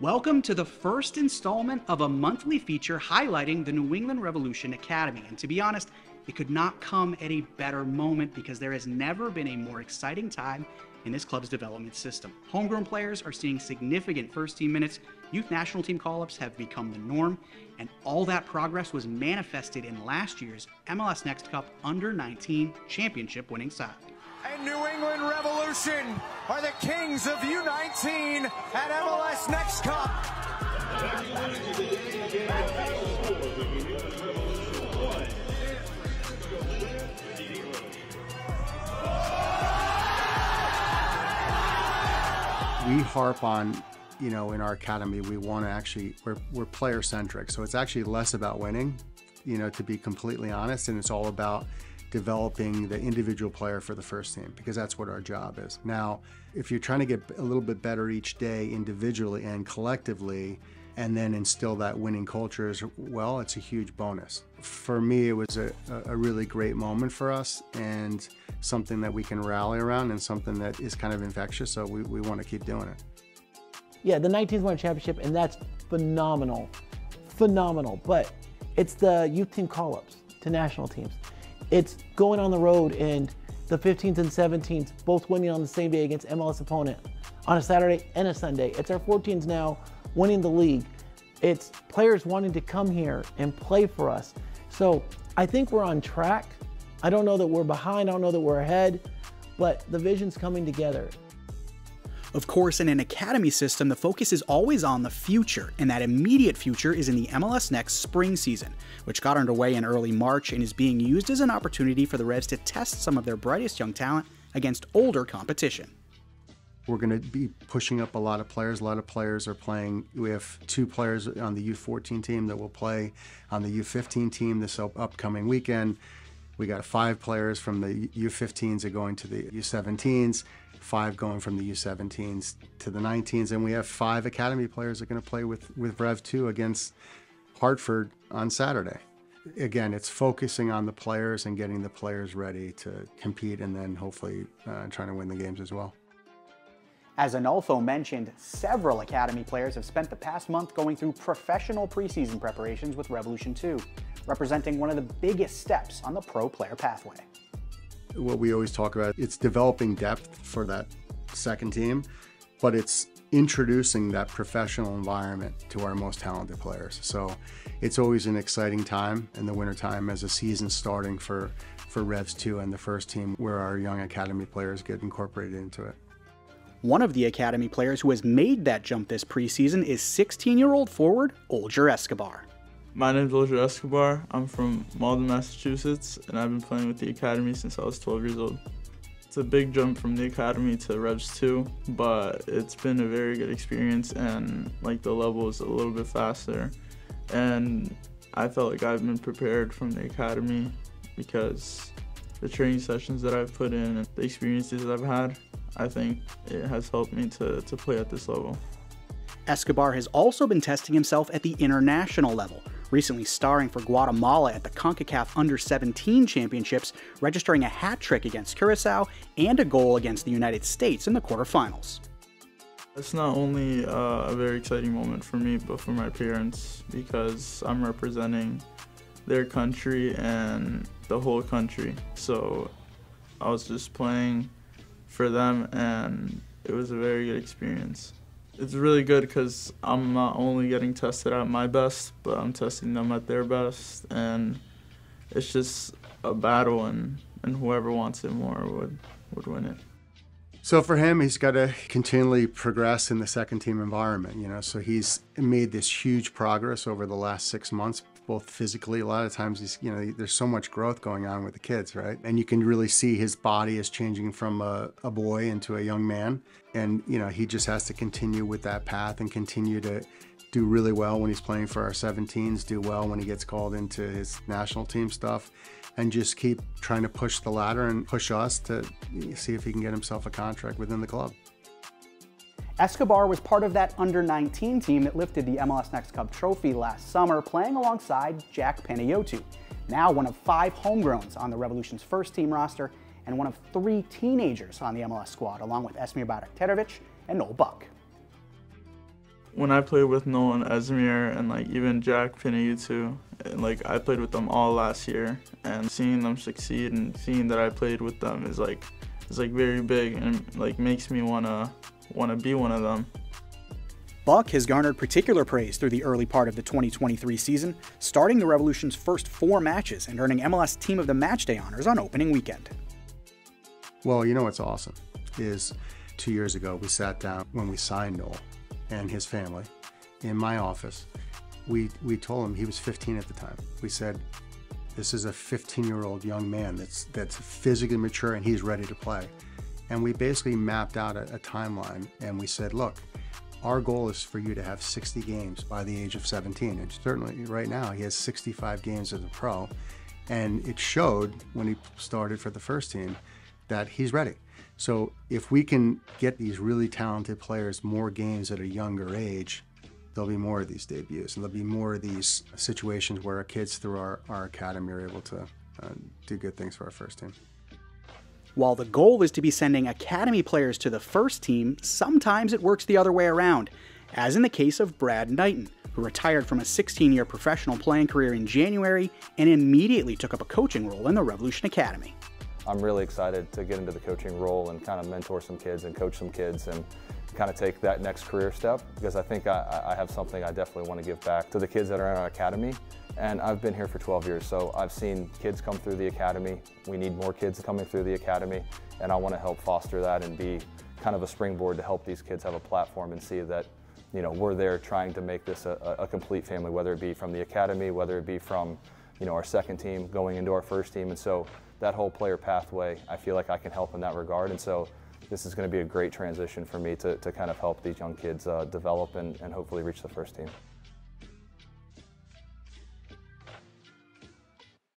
Welcome to the first installment of a monthly feature highlighting the New England Revolution Academy. And to be honest, it could not come at a better moment because there has never been a more exciting time in this club's development system. Homegrown players are seeing significant first-team minutes, youth national team call-ups have become the norm, and all that progress was manifested in last year's MLS Next Cup Under-19 championship winning side. And New England Revolution are the kings of U19 at MLS Next Cup. We harp on, in our academy, we want to actually, we're player centric. So it's actually less about winning, to be completely honest, and it's all about developing the individual player for the first team, because that's what our job is. Now, if you're trying to get a little bit better each day individually and collectively, and then instill that winning culture, well, it's a huge bonus. For me, it was a really great moment for us and something that we can rally around and something that is kind of infectious, so we want to keep doing it. Yeah, the 19th won a championship, and that's phenomenal, phenomenal. But it's the youth team call-ups to national teams. It's going on the road and the 15th and 17th both winning on the same day against MLS opponent on a Saturday and a Sunday. It's our 14s now winning the league. It's players wanting to come here and play for us. So I think we're on track. I don't know that we're behind, I don't know that we're ahead, but the vision's coming together. Of course, in an academy system, the focus is always on the future, and that immediate future is in the MLS Next spring season, which got underway in early March and is being used as an opportunity for the Revs to test some of their brightest young talent against older competition. We're going to be pushing up a lot of players. A lot of players are playing. We have 2 players on the U14 team that will play on the U15 team this upcoming weekend. We got 5 players from the U15s are going to the U17s, 5 going from the U17s to the 19s, and we have 5 academy players that are going to play with Rev 2 against Hartford on Saturday. Again, it's focusing on the players and getting the players ready to compete, and then hopefully trying to win the games as well. As Anolfo mentioned, several academy players have spent the past month going through professional preseason preparations with Revolution 2, representing one of the biggest steps on the pro player pathway. What we always talk about, it's developing depth for that second team, but it's introducing that professional environment to our most talented players. So it's always an exciting time in the wintertime as a season starting for Revs 2 and the first team, where our young academy players get incorporated into it. One of the academy players who has made that jump this preseason is 16-year-old forward Olger Escobar. My name is Olger Escobar. I'm from Malden, Massachusetts, and I've been playing with the academy since I was 12 years old. It's a big jump from the academy to Revs 2, but it's been a very good experience, and the level is a little bit faster. And I felt like I've been prepared from the academy because the training sessions that I've put in and the experiences that I've had, I think it has helped me to play at this level. Escobar has also been testing himself at the international level, recently starring for Guatemala at the CONCACAF Under-17 Championships, registering a hat trick against Curacao and a goal against the United States in the quarterfinals. It's not only a very exciting moment for me, but for my parents, because I'm representing their country and the whole country. So I was just playing for them, and it was a very good experience. It's really good because I'm not only getting tested at my best, but I'm testing them at their best, and it's just a battle, and whoever wants it more would win it. So for him, he's got to continually progress in the second team environment, so he's made this huge progress over the last 6 months, both physically. A lot of times he's, there's so much growth going on with the kids, right? And you can really see his body is changing from a boy into a young man. And, he just has to continue with that path and continue to do really well when he's playing for our 17s, do well when he gets called into his national team stuff, and just keep trying to push the ladder and push us to see if he can get himself a contract within the club. Escobar was part of that Under-19 team that lifted the MLS Next Cup trophy last summer, playing alongside Jack Panayotou, now one of 5 homegrowns on the Revolution's first team roster and one of 3 teenagers on the MLS squad, along with Esmir Barakterovic and Noel Buck. When I played with Noel and Esmir and like even Jack Pinay too, and like I played with them all last year, and seeing them succeed and seeing that I played with them is like very big and like makes me wanna be one of them. Buck has garnered particular praise through the early part of the 2023 season, starting the Revolution's first 4 matches and earning MLS Team of the Matchday honors on opening weekend. Well, you know what's awesome is 2 years ago we sat down when we signed Noel and his family in my office. We told him, he was 15 at the time. We said, this is a 15-year-old young man that's physically mature and he's ready to play. And we basically mapped out a timeline and we said, look, our goal is for you to have 60 games by the age of 17. And certainly right now he has 65 games as a pro. And it showed when he started for the first team that he's ready. So if we can get these really talented players more games at a younger age, there'll be more of these debuts and there'll be more of these situations where our kids through our academy are able to do good things for our first team. While the goal is to be sending academy players to the first team, sometimes it works the other way around, as in the case of Brad Knighton, who retired from a 16-year professional playing career in January and immediately took up a coaching role in the Revolution Academy. I'm really excited to get into the coaching role and kind of mentor some kids and coach some kids and kind of take that next career step, because I think I have something I definitely want to give back to the kids that are in our academy. And I've been here for 12 years, so I've seen kids come through the academy. We need more kids coming through the academy, and I want to help foster that and be kind of a springboard to help these kids have a platform and see that, you know, we're there trying to make this a complete family, whether it be from the academy, whether it be from, you know, our second team going into our first team. And so that whole player pathway, I feel like I can help in that regard. And so this is going to be a great transition for me to kind of help these young kids develop and hopefully reach the first team.